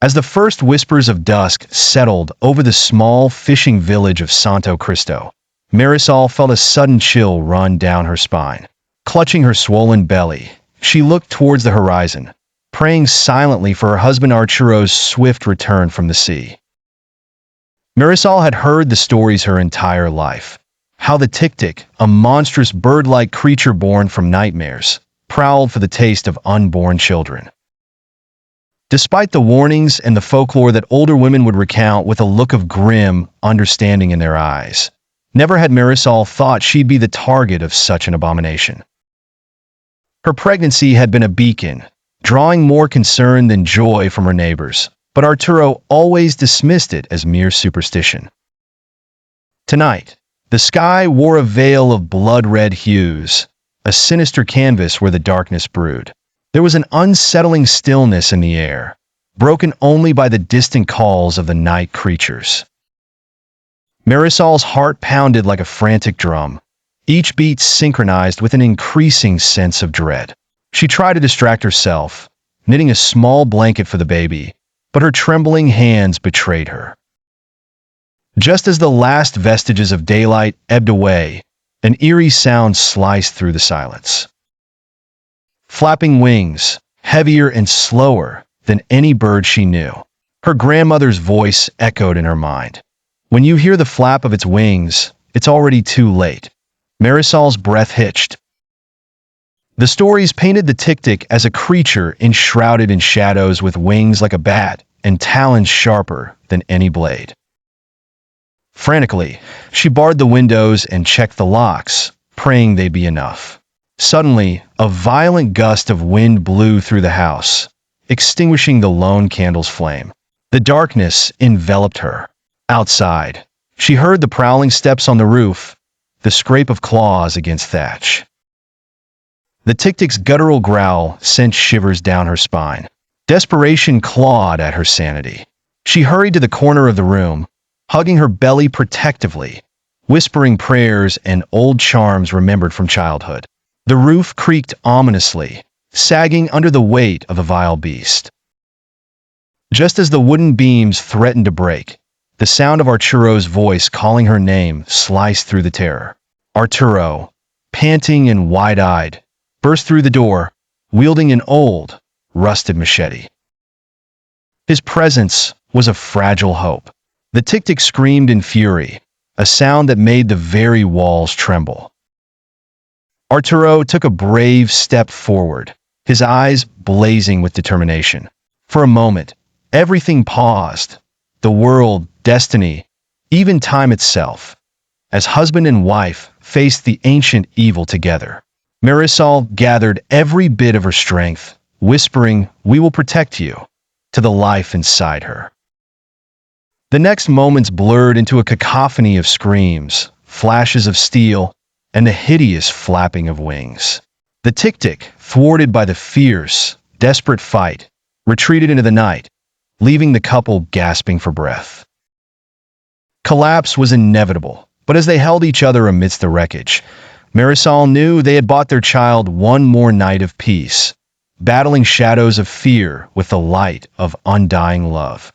As the first whispers of dusk settled over the small fishing village of Santo Cristo, Marisol felt a sudden chill run down her spine. Clutching her swollen belly, she looked towards the horizon, praying silently for her husband Arturo's swift return from the sea. Marisol had heard the stories her entire life. How the Tiktik, a monstrous bird-like creature born from nightmares, prowled for the taste of unborn children. Despite the warnings and the folklore that older women would recount with a look of grim understanding in their eyes, never had Marisol thought she'd be the target of such an abomination. Her pregnancy had been a beacon, drawing more concern than joy from her neighbors, but Arturo always dismissed it as mere superstition. Tonight, the sky wore a veil of blood-red hues, a sinister canvas where the darkness brewed. There was an unsettling stillness in the air, broken only by the distant calls of the night creatures. Marisol's heart pounded like a frantic drum, each beat synchronized with an increasing sense of dread. She tried to distract herself, knitting a small blanket for the baby, but her trembling hands betrayed her. Just as the last vestiges of daylight ebbed away, an eerie sound sliced through the silence. Flapping wings, heavier and slower than any bird she knew. Her grandmother's voice echoed in her mind. When you hear the flap of its wings, it's already too late. Marisol's breath hitched. The stories painted the Tiktik as a creature enshrouded in shadows with wings like a bat and talons sharper than any blade. Frantically, she barred the windows and checked the locks, praying they'd be enough. Suddenly, a violent gust of wind blew through the house, extinguishing the lone candle's flame. The darkness enveloped her. Outside, she heard the prowling steps on the roof, the scrape of claws against thatch. The Tiktik's guttural growl sent shivers down her spine. Desperation clawed at her sanity. She hurried to the corner of the room, hugging her belly protectively, whispering prayers and old charms remembered from childhood. The roof creaked ominously, sagging under the weight of the vile beast. Just as the wooden beams threatened to break, the sound of Arturo's voice calling her name sliced through the terror. Arturo, panting and wide-eyed, burst through the door, wielding an old, rusted machete. His presence was a fragile hope. The Tiktik screamed in fury, a sound that made the very walls tremble. Arturo took a brave step forward, his eyes blazing with determination. For a moment, everything paused. The world, destiny, even time itself, as husband and wife faced the ancient evil together. Marisol gathered every bit of her strength, whispering, "We will protect you," to the life inside her. The next moments blurred into a cacophony of screams, flashes of steel, and the hideous flapping of wings. The Tiktik, thwarted by the fierce, desperate fight, retreated into the night, leaving the couple gasping for breath. Collapse was inevitable, but as they held each other amidst the wreckage, Marisol knew they had bought their child one more night of peace, battling shadows of fear with the light of undying love.